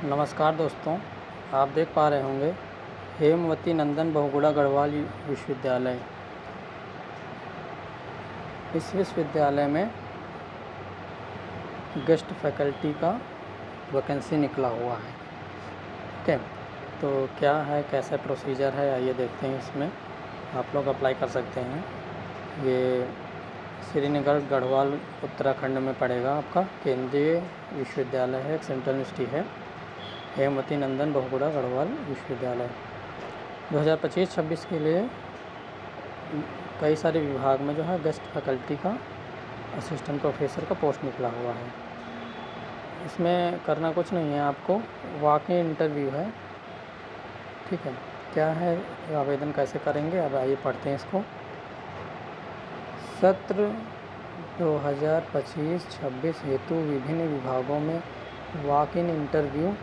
नमस्कार दोस्तों, आप देख पा रहे होंगे हेमवती नंदन बहुगुणा गढ़वाल विश्वविद्यालय। इस विश्वविद्यालय में गेस्ट फैकल्टी का वैकेंसी निकला हुआ है। ठीक है, तो क्या है, कैसा प्रोसीजर है, आइए देखते हैं। इसमें आप लोग अप्लाई कर सकते हैं। ये श्रीनगर गढ़वाल उत्तराखंड में पड़ेगा। आपका केंद्रीय विश्वविद्यालय है, एक सेंट्रल यूनिवर्सिटी है, हेमवती नंदन बहुगुणा गढ़वाल विश्वविद्यालय। 2025-26 के लिए कई सारे विभाग में जो है गेस्ट फैकल्टी का असिस्टेंट प्रोफेसर का पोस्ट निकला हुआ है। इसमें करना कुछ नहीं है, आपको वॉक इन इंटरव्यू है। ठीक है, क्या है, आवेदन कैसे करेंगे, अब आइए पढ़ते हैं इसको। सत्र 2025-26 हेतु विभिन्न विभागों में वॉक इन इंटरव्यू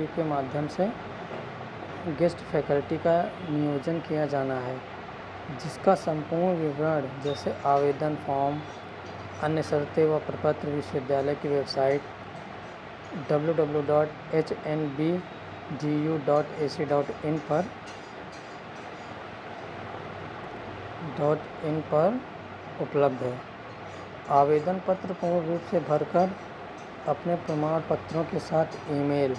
के माध्यम से गेस्ट फैकल्टी का नियोजन किया जाना है, जिसका संपूर्ण विवरण जैसे आवेदन फॉर्म, अन्य शर्तें व प्रपत्र विश्वविद्यालय की वेबसाइट www.hnbgu.ac.in पर उपलब्ध है। आवेदन पत्र पूर्ण रूप से भरकर अपने प्रमाण पत्रों के साथ ईमेल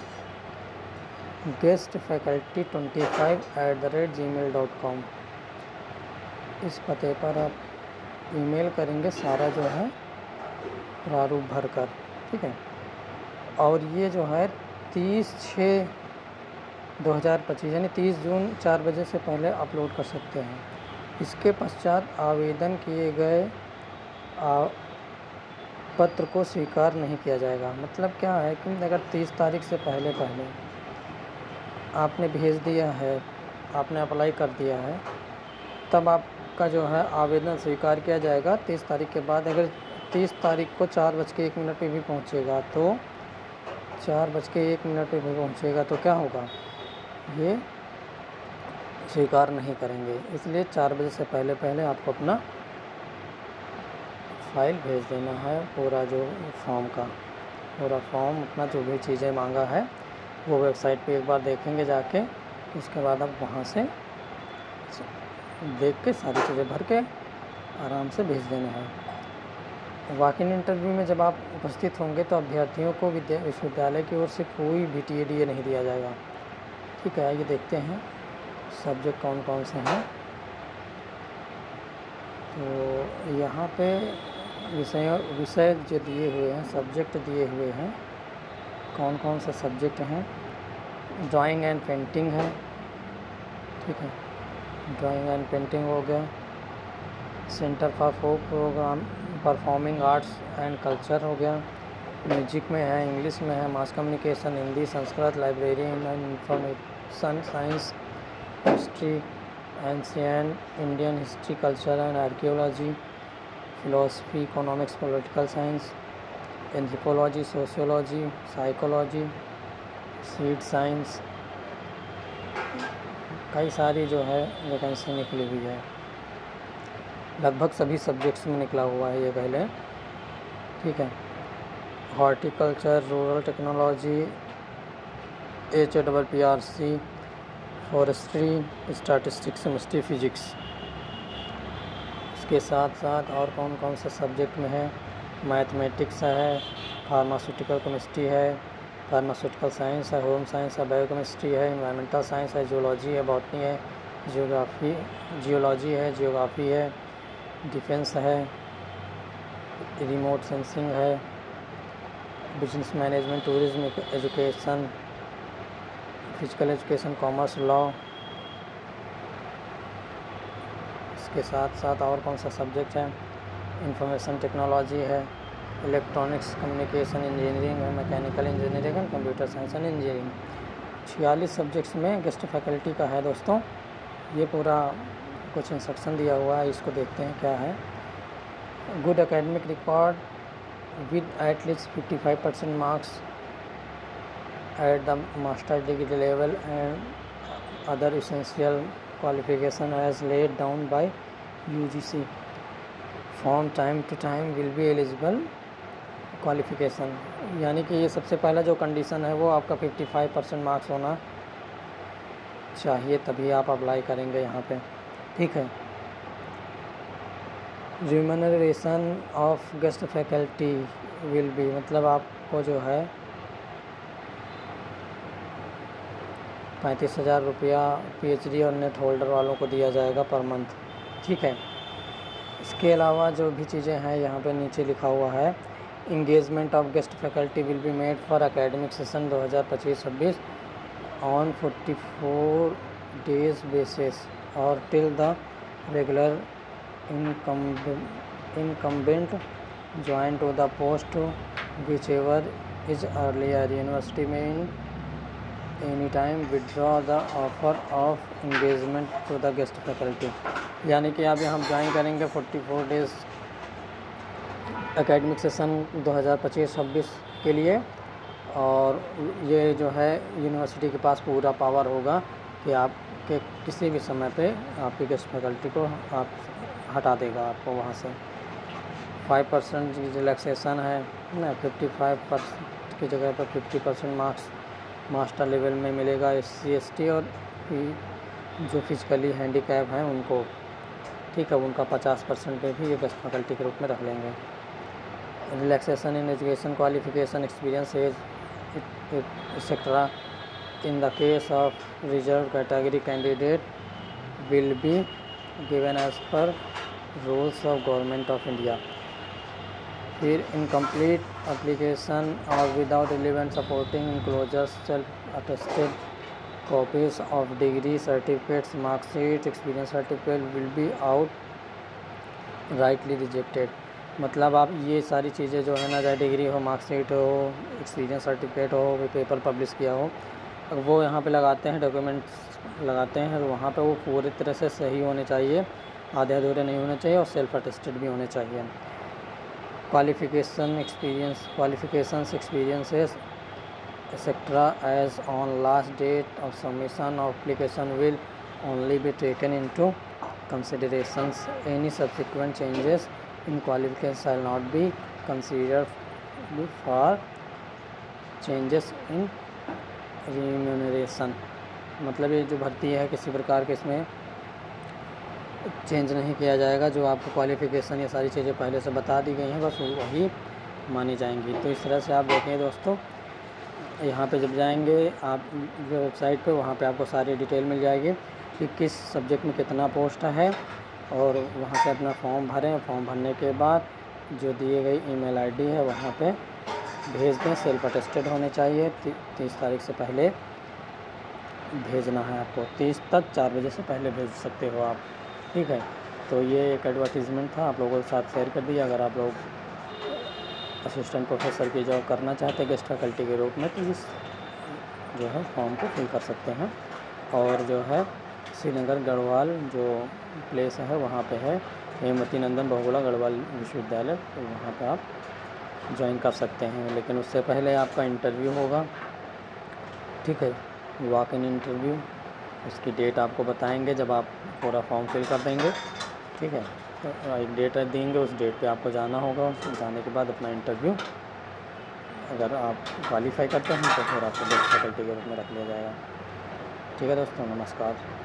guestfaculty25@gmail.com इस पते पर आप ईमेल करेंगे, सारा जो है प्रारूप भरकर। ठीक है, और ये जो है 30/6/2025 यानी 30 जून 4 बजे से पहले अपलोड कर सकते हैं। इसके पश्चात आवेदन किए गए पत्र को स्वीकार नहीं किया जाएगा। मतलब क्या है कि अगर 30 तारीख से पहले आपने भेज दिया है, आपने अप्लाई कर दिया है, तब आपका जो है आवेदन स्वीकार किया जाएगा। 30 तारीख के बाद अगर 30 तारीख को 4:01 पे भी पहुंचेगा तो 4:01 पे भी पहुंचेगा तो क्या होगा, ये स्वीकार नहीं करेंगे। इसलिए 4 बजे से पहले आपको अपना फाइल भेज देना है। पूरा जो पूरा फॉर्म अपना जो भी चीज़ें मांगा है वो वेबसाइट पे एक बार देखेंगे जाके। उसके बाद आप वहाँ से देख के सारी चीज़ें भर के आराम से भेज देना है। वॉक इन इंटरव्यू में जब आप उपस्थित होंगे तो अभ्यर्थियों को विश्वविद्यालय की ओर से कोई भी TA नहीं दिया जाएगा। ठीक है, आइए देखते हैं सब्जेक्ट कौन कौन से हैं। तो यहाँ पे विषय जो दिए हुए हैं, सब्जेक्ट दिए हुए हैं, कौन कौन से सब्जेक्ट हैं। ड्राइंग एंड पेंटिंग है। ठीक है, ड्राइंग एंड पेंटिंग हो गया। Centre for folk programme performing arts and culture हो गया। म्यूजिक में है, इंग्लिश में है, mass communication, Hindi, Sanskrit, library and information science, history, ancient Indian history, culture and archaeology, philosophy, economics, political science, anthropology, sociology, psychology, seed science. कई सारी जो है वैकेंसी निकली हुई है, लगभग सभी सब्जेक्ट्स में निकला हुआ है ये पहले। ठीक है, horticulture, rural technology, HAPPRC, forestry, statistics, chemistry, physics. इसके साथ साथ और कौन कौन से सब्जेक्ट में है, मैथमेटिक्स है, फार्मास्यूटिकल केमिस्ट्री है, फार्मास्यूटिकल साइंस है, होम साइंस है, बायोकेमिस्ट्री है, एनवायरमेंटल साइंस है, जियोलॉजी है, बॉटनी है, जियोग्राफी है, डिफेंस है, रिमोट सेंसिंग है, business management, tourism, education, physical education, commerce, law. इसके साथ साथ और कौन सा सब्जेक्ट है, इंफॉर्मेशन टेक्नोलॉजी है, इलेक्ट्रॉनिक्स कम्युनिकेशन इंजीनियरिंग है, mechanical engineering and computer science and engineering. 46 subjects में गेस्ट फैकल्टी का है दोस्तों। ये पूरा कुछ इंस्ट्रक्शन दिया हुआ है, इसको देखते हैं क्या है। Good academic record with at least 55% marks at the master degree level and other essential qualification as laid down by UGC from time to time will be eligible qualification, यानी कि ये सबसे पहला जो कंडीशन है वो आपका 55% मार्क्स होना चाहिए, तभी आप अप्लाई करेंगे यहाँ पे। ठीक है। Remuneration of guest faculty will B, मतलब आपको जो है 35,000 रुपया PhD और नेट होल्डर वालों को दिया जाएगा पर मंथ। ठीक है। इसके अलावा जो भी चीज़ें हैं यहाँ पे नीचे लिखा हुआ है, engagement of guest faculty will be made for academic session 2025-26 on 44 days basis और till the regular incumbent join to the post whichever is earlier. University may in any time withdraw the offer of engagement to the guest faculty, यानी कि आप यहाँ join करेंगे 44 days academic session 2025-26 के लिए, और ये जो है यूनिवर्सिटी के पास पूरा पावर होगा कि आपके किसी भी समय पे आपकी गेस्ट फैकल्टी को आप हटा देगा आपको वहाँ से। 5% रिलैक्सेशन है ना, 55% की जगह पर 50% मार्क्स मास्टर लेवल में मिलेगा SC ST और जो फिजिकली हैंडीकैप हैं उनको। ठीक है, उनका 50% पे भी ये गेस्ट फैकल्टी के रूप में रख लेंगे। Relaxation in education qualification experience age etcetera in the case of reserve category candidate will be given as per rules of government of India. फिर इनकम्प्लीट एप्लीकेशन और without relevant supporting enclosures self attested copies of degree certificates marksheet experience certificate will be outrightly rejected. मतलब आप ये सारी चीज़ें जो है ना, चाहे डिग्री हो, मार्कशीट हो, एक्सपीरियंस सर्टिफिकेट हो, पेपर पब्लिश किया हो, वो यहाँ पे लगाते हैं, डॉक्यूमेंट्स लगाते हैं, तो वहाँ पे वो पूरी तरह से सही होने चाहिए, आधे अधूरे नहीं होने चाहिए और सेल्फ अटेस्टेड भी होने चाहिए। Qualifications experiences etcetera as on last date of submission of application will only be taken into considerations. Any subsequent changes in qualification shall not be considered for changes in remuneration. मतलब ये जो भर्ती है किसी प्रकार के इसमें चेंज नहीं किया जाएगा, जो आपको क्वालिफ़िकेशन ये सारी चीज़ें पहले से बता दी गई हैं बस वही मानी जाएंगी। तो इस तरह से आप देखें दोस्तों, यहाँ पे जब जाएंगे आप वेबसाइट पे, वहाँ पे आपको सारी डिटेल मिल जाएगी कि किस सब्जेक्ट में कितना पोस्ट है, और वहाँ से अपना फॉर्म भरें। फॉर्म भरने के बाद जो दिए गई ईमेल आईडी है वहाँ पे भेज दें। सेल्फ अटेस्टेड होने चाहिए, 30 तारीख से पहले भेजना है आपको। 30 तक 4 बजे से पहले भेज सकते हो आप। ठीक है, तो ये एक एडवर्टीज़मेंट था, आप लोगों के साथ शेयर कर दिया। अगर आप लोग असिस्टेंट प्रोफेसर की जॉब करना चाहते हैं गेस्ट फैकल्टी के रूप में, तो इस जो है फॉर्म को फिल कर सकते हैं। और जो है श्रीनगर गढ़वाल जो प्लेस है वहाँ पे है हेमवती नंदन बहुगुणा गढ़वाल विश्वविद्यालय, तो वहाँ पे आप ज्वाइन कर सकते हैं। लेकिन उससे पहले आपका इंटरव्यू होगा। ठीक है, वॉक इन इंटरव्यू, उसकी डेट आपको बताएंगे जब आप पूरा फॉर्म फिल कर देंगे। ठीक है, तो एक डेट देंगे, उस डेट पे आपको जाना होगा। जाने के बाद अपना इंटरव्यू अगर आप क्वालिफाई करते हैं तो फिर आपको गेस्ट फैकल्टी के रूप में रख लिया जाएगा। ठीक है दोस्तों, नमस्कार।